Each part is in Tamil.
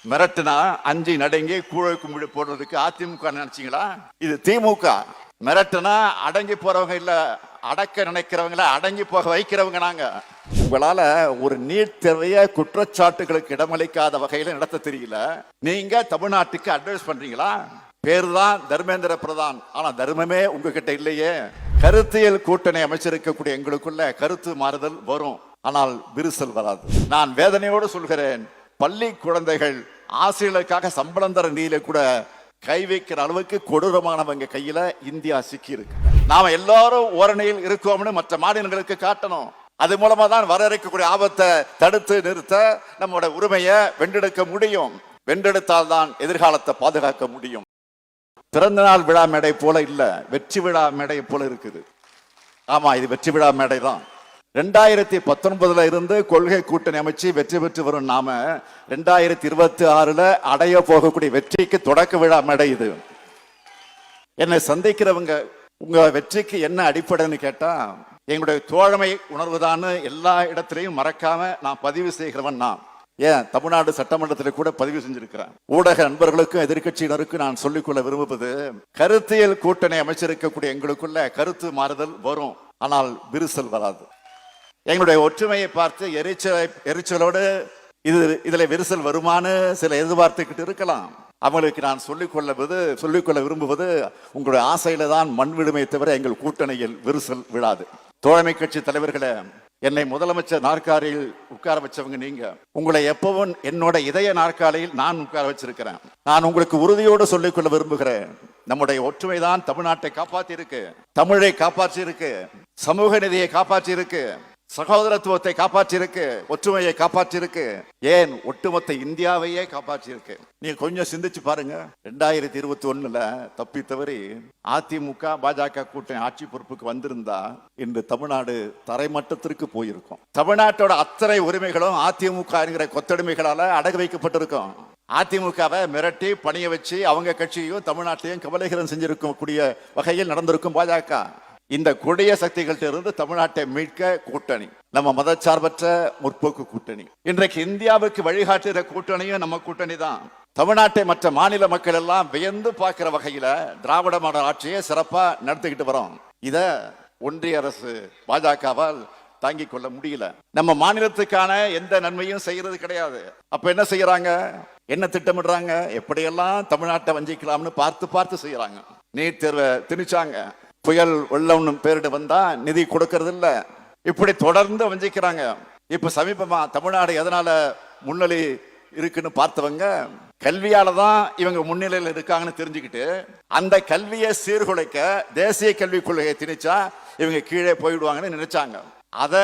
மிரட்டுனா அஞ்சு நடுங்கி கூழை கும்பிடு போடுறதுக்கு அதிமுக நினைச்சீங்களா? இது திமுக. மிரட்டுனா அடங்கி போறவங்க இல்ல, அடக்க நினைக்கிறவங்கள அடங்கி போக வைக்கிறவங்க நாங்க. உங்களால ஒரு நீட் தேர்வைய குற்றச்சாட்டுகளுக்கு இடமளிக்காத வகையில நடத்த தெரியல. நீங்க தமிழ்நாட்டுக்கு அட்வைஸ் பண்றீங்களா? பேரு தான் தர்மேந்திர பிரதான், ஆனா தர்மமே உங்ககிட்ட இல்லையே. கருத்தியல் கூட்டணி அமைச்சிருக்கக்கூடிய எங்களுக்குள்ள கருத்து மாறுதல் வரும், ஆனால் விரிசல் வராது. நான் வேதனையோடு சொல்கிறேன், பள்ளி குழந்தைகள் ஆசிரியர்களுக்காக சம்பளம் தர நீல கூட கை வைக்கிற அளவுக்கு கொடூரமானவங்க கையில இந்தியா சிக்கி இருக்கு. நாம எல்லாரும் ஓரணியில் இருக்கோம்னு மற்ற மாநிலங்களுக்கு காட்டணும். அது மூலமா தான் வர இருக்கக்கூடிய ஆபத்தை தடுத்து நிறுத்த நம்மளோட உரிமையை வென்றெடுக்க முடியும். வென்றெடுத்தால் தான் எதிர்காலத்தை பாதுகாக்க முடியும். பிறந்த நாள் விழா மேடை போல இல்ல, வெற்றி விழா மேடை போல இருக்குது. ஆமா, இது வெற்றி விழா மேடை தான். 2019 இருந்து கொள்கை கூட்டணி அமைச்சு வெற்றி பெற்று வரும் நாம 2026 அடைய போகக்கூடிய வெற்றிக்கு தொடக்க விழா மேடை இது. என்னை சந்திக்கிறவங்க உங்க வெற்றிக்கு என்ன அடிப்படைன்னு கேட்டா, எங்களுடைய தோழமை உணர்வுதான்னு எல்லா இடத்திலையும் மறக்காம நான் பதிவு செய்கிறவன். நான் ஏன் தமிழ்நாடு சட்டமன்றத்தில் கூட பதிவு செஞ்சிருக்கிறேன். ஊடக நண்பர்களுக்கும் எதிர்கட்சியினருக்கும் நான் சொல்லிக்கொள்ள விரும்புவது, கருத்தியல் கூட்டணி அமைச்சிருக்கக்கூடிய எங்களுக்குள்ள கருத்து மாறுதல் வரும், ஆனால் விரிசல் வராது. எங்களுடைய ஒற்றுமையை பார்த்து எரிச்சலோடு இதுல விரிசல் வருமானு சில எதிர்பார்த்துக்கிட்டு இருக்கலாம். அவங்களுக்கு நான் சொல்லிக்கொள்ள விரும்புவது, உங்களுடைய ஆசையில தான் மண் விடுமை தவிர எங்கள் கூட்டணியில் விரிசல் விழாது. தோழமை கட்சி தலைவர்களே, என்னை முதலமைச்சர் நாற்காலியில் உட்கார வச்சவங்க நீங்க. உங்களை எப்பவும் என்னோட இதய நாற்காலியில் நான் உட்கார வச்சிருக்கிறேன். நான் உங்களுக்கு உறுதியோடு சொல்லிக்கொள்ள விரும்புகிறேன், நம்முடைய ஒற்றுமை தான் தமிழ்நாட்டை காப்பாற்றி இருக்கு, தமிழை காப்பாற்றி இருக்கு, சமூக நீதியை காப்பாற்றி இருக்கு, சகோதரத்துவத்தை காப்பாற்றி இருக்கு, ஒற்றுமையை காப்பாற்றி இருக்கு, ஏன் ஒட்டுமொத்த இந்தியாவையே காப்பாற்றி இருக்கு. நீங்க கொஞ்சம் சிந்திச்சு பாருங்க. 2021 தப்பி தவறி அதிமுக பாஜக கூட்டணி ஆட்சி பொறுப்புக்கு வந்திருந்தா இன்று தமிழ்நாடு தரைமட்டத்திற்கு போயிருக்கும். தமிழ்நாட்டோட அத்தனை உரிமைகளும் அதிமுக என்கிற கொத்தடிமைகளால அடகு வைக்கப்பட்டிருக்கும். அதிமுகவை மிரட்டி பணிய வச்சு அவங்க கட்சியையும் தமிழ்நாட்டையும் கவலைகரம் செஞ்சிருக்கக்கூடிய வகையில் நடந்திருக்கும் பாஜக. இந்த கொடிய சக்திகள்ட்ட இருந்து தமிழ்நாட்டை மீட்க கூட்டணி, நம்ம மதச்சார்பற்ற முற்போக்கு கூட்டணி. இன்றைக்கு இந்தியாவுக்கு வழிகாட்டுகிற கூட்டணியும் நம்ம கூட்டணி தான். தமிழ்நாட்டை மற்ற மாநில மக்கள் எல்லாம் வியந்து பார்க்கிற வகையில திராவிட மாடல் ஆட்சியை சிறப்பா நடத்திக்கிட்டு வரோம். இத ஒன்றிய அரசு பாஜகவால் தாங்கிக் கொள்ள முடியல. நம்ம மாநிலத்துக்கான எந்த நன்மையும் செய்யறது கிடையாது. அப்ப என்ன செய்யறாங்க, என்ன திட்டமிடுறாங்க, எப்படியெல்லாம் தமிழ்நாட்டை வஞ்சிக்கலாம்னு பார்த்து செய்யறாங்க. நீட் தேர்வை திணிச்சாங்க, புயல் வெள்ளம்னு பேரிட்டு வந்தா நிதி கொடுக்கறது இல்ல, இப்படி தொடர்ந்து வஞ்சிக்கிறாங்க. இப்ப சமீபமா தமிழ்நாடு எதனால முன்னிலை இருக்குன்னு பார்த்தவங்க, கல்வியால தான் இவங்க முன்னிலையில் இருக்காங்கன்னு தெரிஞ்சுக்கிட்டு அந்த கல்வியை சீர்குலைக்க தேசிய கல்விக் கொள்கையை திணிச்சா இவங்க கீழே போயிடுவாங்கன்னு நினைச்சாங்க. அத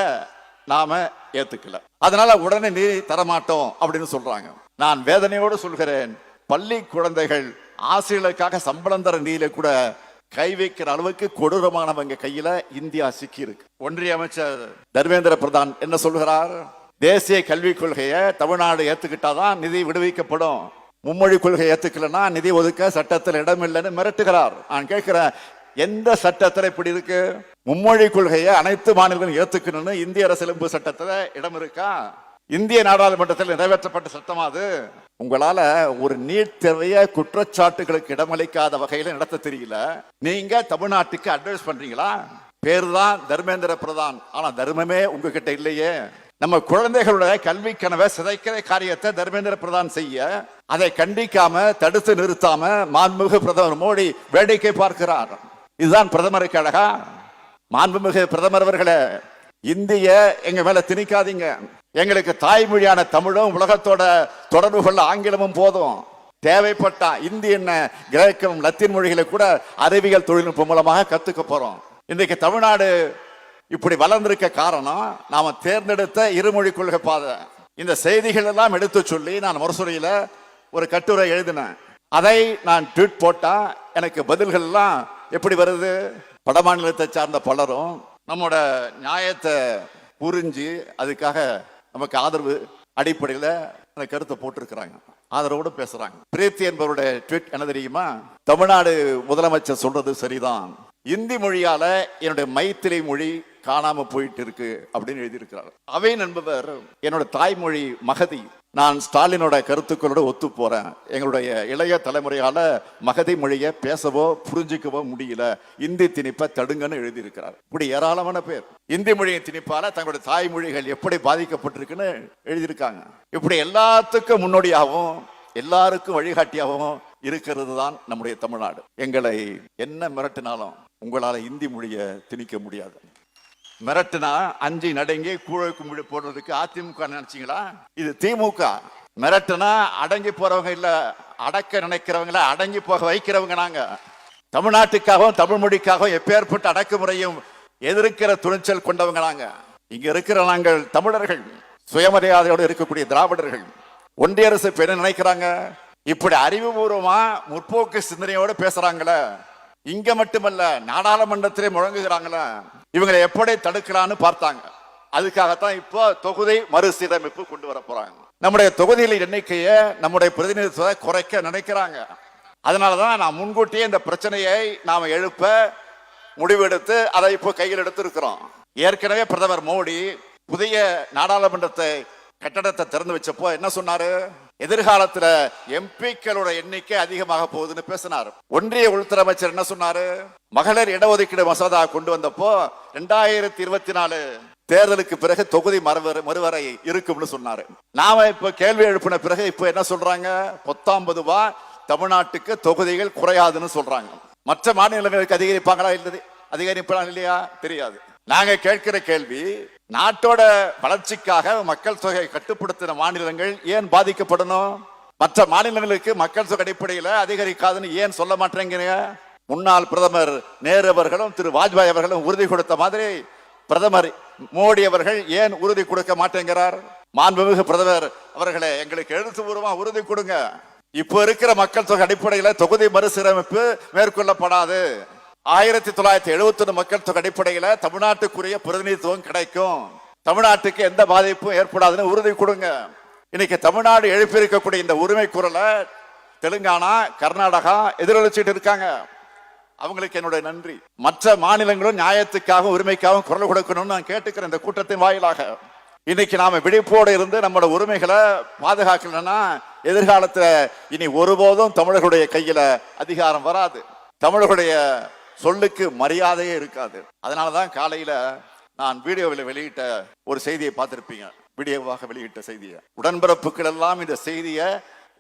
நாம ஏத்துக்கல, அதனால உடனே நிதி தரமாட்டோம் அப்படின்னு சொல்றாங்க. நான் வேதனையோடு சொல்கிறேன், பள்ளி குழந்தைகள் ஆசிரியர்களுக்காக சம்பளம் தர நீல கூட கை வைக்கிற அளவுக்கு கொடூரமானவங்க கையில இந்தியா சிக்கி இருக்கு. ஒன்றிய அமைச்சர் தர்மேந்திர பிரதான் என்ன சொல்கிறார், தேசிய கல்விக் கொள்கையை தமிழ்நாடு ஏத்துக்கிட்டாதான் நிதி விடுவிக்கப்படும், மும்மொழி கொள்கை ஏத்துக்கலன்னா நிதி ஒதுக்க சட்டத்தில் இடம் இல்லைன்னு மிரட்டுகிறார். நான் கேட்கிறேன், எந்த சட்டத்தில் இப்படி இருக்கு? மும்மொழி கொள்கையை அனைத்து மாநிலங்களும் ஏத்துக்கணும்னு இந்திய அரசியலமைப்பு சட்டத்துல இடம் இருக்கா? இந்திய நாடாளுமன்றத்தில் நிறைவேற்றப்பட்ட சட்டமா அது? உங்களால ஒரு நீட் தேர்வைய குற்றச்சாட்டுகளுக்கு இடமளிக்காத வகையில நடத்த தெரியல. நீங்க தமிழ்நாட்டுக்கு அட்வைஸ் பண்றீங்களா? பேரு தான் தர்மேந்திர பிரதான், ஆனா தர்மமே உங்ககிட்ட இல்லையே. நம்ம குழந்தைகளுடைய கல்வி கனவை சிதைக்கிற காரியத்தை தர்மேந்திர பிரதான் செய்ய, அதை கண்டிக்காம தடுத்து நிறுத்தாம மாண்புமிகு பிரதமர் மோடி வேடிக்கை பார்க்கிறார். இதுதான் பிரதமருக்கு அழகா? மாண்புமிகு பிரதமர் அவர்களே, இந்திய எங்க மேல திணிக்காதீங்க. எங்களுக்கு தாய்மொழியான தமிழும் உலகத்தோட தொடர்பு கொள்ள ஆங்கிலமும் போதும். தேவைப்பட்டா இந்தி என்ன கிரேக்கம் லத்தீன் மொழிகளை கூட அறிவியல் தொழில்நுட்பம் மூலமாக கத்துக்க போறோம். இன்றைக்கு தமிழ்நாடு இப்படி வளர்ந்திருக்க காரணம் நாம தேர்ந்தெடுத்த இருமொழி கொள்கை பாதை. இந்த செய்திகள் எல்லாம் எடுத்து சொல்லி நான் முரசொலியில ஒரு கட்டுரை எழுதினேன். அதை நான் ட்வீட் போட்டா எனக்கு பதில்கள் எல்லாம் எப்படி வருது? வட மாநிலத்தை சார்ந்த பலரும் நம்மோட நியாயத்தை புரிஞ்சு அதுக்காக நமக்கு ஆதரவு அடிப்படையில் அந்த கருத்தை போட்டிருக்கிறாங்க, ஆதரவோடு பேசுறாங்க. பிரீத்தி என்பவருடைய ட்வீட் என்ன தெரியுமா? தமிழ்நாடு முதலமைச்சர் சொல்றது சரிதான், இந்தி மொழியால என்னுடைய மைத்திரி மொழி காணாம போயிட்டு இருக்கு அப்படின்னு எழுதியிருக்கிறார். அவை என்பவர் என்னோட தாய்மொழி மகதி, நான் ஸ்டாலினோட கருத்துக்களோட ஒத்து போறேன். எங்களுடைய இளைய தலைமுறையால மகதி மொழியை பேசவோ புரிஞ்சுக்கவோ முடியல, இந்தி திணிப்பை தடுங்கன்னு எழுதியிருக்கிறார். இப்படி ஏராளமான பேர் இந்தி மொழியின் திணிப்பால தங்களுடைய தாய்மொழிகள் எப்படி பாதிக்கப்பட்டிருக்குன்னு எழுதியிருக்காங்க. இப்படி எல்லாத்துக்கும் முன்னோடியாகவும் எல்லாருக்கும் வழிகாட்டியாகவும் இருக்கிறது தான் நம்முடைய தமிழ்நாடு. எங்களை என்ன மிரட்டினாலும் உங்களால இந்தி மொழியை திணிக்க முடியாது. மிரட்டுனா அஞ்சு நடுங்கி கூழை கும்பிடு போடுறதுக்கு அதிமுக நினைச்சீங்களா? இது திமுக. மிரட்டுனா அடங்கி போறவங்க இல்ல, அடக்க நினைக்கிறவங்கள அடங்கி போக வைக்கிறவங்க நாங்க. தமிழ்நாட்டுக்காகவும் தமிழ் மொழிக்காகவும் எப்பேற்பட்ட அடக்குமுறையும் எதிர்க்கிற துணிச்சல் கொண்டவங்க நாங்க. இங்க இருக்கிற நாங்கள் தமிழர்கள், சுயமரியாதையோடு இருக்கக்கூடிய திராவிடர்கள். ஒன்றிய அரசு என்ன நினைக்கிறாங்க? இப்படி அறிவுபூர்வமா முற்போக்கு சிந்தனையோடு பேசுறாங்களே, இங்க மட்டுமல்ல நாடாளுமன்றத்திலே முழங்குகிறாங்களே, இவங்களை எப்படி தடுக்கலான்னு பார்த்தாங்க. அதுக்காகத்தான் இப்போ தொகுதி மறுசீரமைப்பு கொண்டு வர போறாங்க. நம்முடைய தொகுதிகளின் எண்ணிக்கையை, நம்முடைய பிரதிநிதித்துவத்தை குறைக்க நினைக்கிறாங்க. அதனாலதான் நான் முன்கூட்டியே இந்த பிரச்சனையை நாம எழுப்ப முடிவெடுத்து அதை இப்போ கையில் எடுத்து இருக்கிறோம். ஏற்கனவே பிரதமர் மோடி புதிய நாடாளுமன்றத்தை கட்டடத்தை திறந்து வச்சப்போ என்ன சொன்னாரு? எதிர்காலத்துல எம்பிக்களோட எண்ணிக்கை அதிகமாக போகுதுன்னு பேசினார். ஒன்றிய உள்துறை அமைச்சர் என்ன சொன்னாரு? மகளிர் இடஒதுக்கீடு மசோதா கொண்டு வந்தப்போ 2024 தேர்தலுக்கு பிறகு தொகுதி மறுவரை இருக்கும்னு சொன்னாரு. நாம இப்ப கேள்வி எழுப்பின பிறகு இப்ப என்ன சொல்றாங்க? 19 தமிழ்நாட்டுக்கு தொகுதிகள் குறையாதுன்னு சொல்றாங்க. மற்ற மாநிலங்களுக்கு அதிகரிப்பாங்களா? இல்லை, அதிகரிப்பாங்களா இல்லையா தெரியாது. நாங்க கேட்கிற கேள்வி, நாட்டோட வளர்ச்சிக்காக மக்கள் தொகை கட்டுப்படுத்தின மாநிலங்கள் ஏன் பாதிக்கப்படணும்? மற்ற மாநிலங்களுக்கு மக்கள் தொகை அடிப்படையில் அதிகரிக்காதுன்னு ஏன் சொல்ல மாட்டேங்கிறீங்க? முன்னாள் பிரதமர் நேரு அவர்களும் திரு வாஜ்பாய் அவர்களும் உறுதி கொடுத்த மாதிரி பிரதமர் மோடி அவர்கள் ஏன் உறுதி கொடுக்க மாட்டேங்கிறார்? மாண்புமிகு பிரதமர் அவர்களே, எங்களுக்கு எழுத்துப்பூர்வமா உறுதி கொடுங்க. இப்ப இருக்கிற மக்கள் தொகை அடிப்படையில் தொகுதி மறுசீரமைப்பு மேற்கொள்ளப்படாது. 1971 மக்கள் தொகை அடிப்படையில் தமிழ்நாட்டுக்குரிய பிரதிநிதித்துவம் கிடைக்கும், தமிழ்நாட்டுக்கு எந்த பாதிப்பும் ஏற்படாதுன்னு உறுதி கொடுங்க. இன்னைக்கு தமிழ்நாடு எழுப்பியிருக்கக்கூடிய இந்த உரிமை குரலை தெலுங்கானா, கர்நாடகா எதிரொலிச்சிட்டு இருக்காங்க. அவங்களுக்கு என்னுடைய நன்றி. மற்ற மாநிலங்களும் நியாயத்துக்காக உரிமைக்காகவும் குரல் கொடுக்கணும்னு நான் கேட்டுக்கிறேன். இந்த கூட்டத்தின் வாயிலாக இன்னைக்கு நாம விழிப்போடு இருந்து நம்மளோட உரிமைகளை பாதுகாக்கலன்னா எதிர்காலத்துல இனி ஒருபோதும் தமிழர்களுடைய கையில அதிகாரம் வராது, தமிழர்களுடைய சொல்லுக்கு மரியாதையே இருக்காது. அதனாலதான் காலையில நான் வீடியோவில் வெளியிட்ட ஒரு செய்தியை பார்த்திருப்பீங்க. வீடியோவாக வெளியிட்ட செய்தியை உடன்பிறப்புகள் எல்லாம் இந்த செய்தியை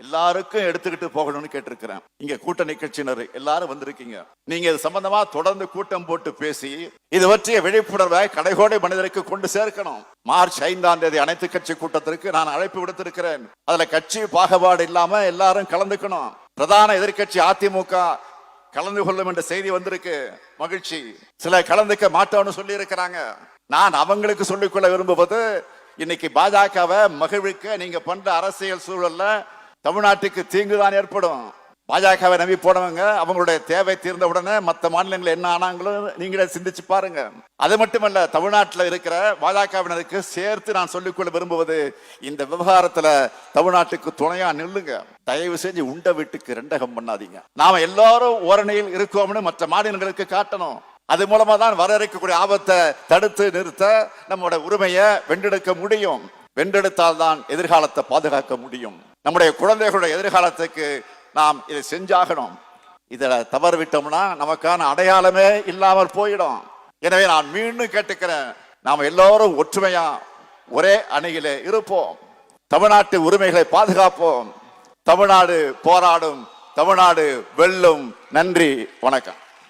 எல்லாருக்கும் எடுத்துக்கிட்டு போகணும்னு கேட்டிருக்கிறேன். இங்க கூட்டணி கட்சியினர் எல்லாரும் வந்திருக்கீங்க. நீங்க இது சம்பந்தமா தொடர்ந்து கூட்டம் போட்டு பேசி இது பற்றிய விழிப்புணர்வை கடைகோடை மனிதருக்கு கொண்டு சேர்க்கணும். மார்ச் 5 அனைத்து கட்சி கூட்டத்திற்கு நான் அழைப்பு விடுத்திருக்கிறேன். அதுல கட்சி பாகுபாடு இல்லாம எல்லாரும் கலந்துக்கணும். பிரதான எதிர்கட்சி அதிமுக கலந்து கொள்ளும் என்ற செய்தி வந்திருக்கு, மகிழ்ச்சி. சில கலந்துக்க மாட்டோம்னு சொல்லி இருக்கிறாங்க. நான் அவங்களுக்கு சொல்லிக்கொள்ள விரும்புவது, இன்னைக்கு பாஜகவை மகிழ்விக்க நீங்க பண்ற அரசியல் சூழல்ல தமிழ்நாட்டுக்கு தீங்குதான் ஏற்படும். பாஜகவை நம்பி போனவங்க அவங்களுடைய தேவை தீர்ந்த உடனே மற்ற மாநிலங்கள் என்ன ஆனாங்களும் நீங்களே சிந்திச்சு பாருங்க. அது மட்டுமல்ல, தமிழ்நாட்டில் இருக்கிற பாஜகவினருக்கு சேர்த்து நான் சொல்லிக்கொள்ள விரும்புவது, இந்த விவகாரத்துல தமிழ்நாட்டுக்கு துணையா நில்லுங்க. தயவு செஞ்சு உண்ட வீட்டுக்கு ரெண்டகம் பண்ணாதீங்க. நாம எல்லாரும் ஓரணியில் இருக்கோம்னு மற்ற மாநிலங்களுக்கு காட்டணும். அது மூலமா தான் வர இருக்கக்கூடிய ஆபத்தை தடுத்து நிறுத்த நம்முடைய உரிமையை வென்றெடுக்க முடியும். வென்றெடுத்தால் தான் எதிர்காலத்தை பாதுகாக்க முடியும். நம்முடைய குழந்தைகளுடைய எதிர்காலத்துக்கு நாம் இதை செஞ்சாகணும். இதில் தவறு விட்டோம்னா நமக்கான அடையாளமே இல்லாமல் போயிடும். எனவே நான் மீண்டும் கேட்டுக்கிறேன், நாம் எல்லோரும் ஒற்றுமையா ஒரே அணியிலே இருப்போம். தமிழ்நாட்டு உரிமைகளை பாதுகாப்போம். தமிழ்நாடு போராடும், தமிழ்நாடு வெல்லும். நன்றி, வணக்கம்.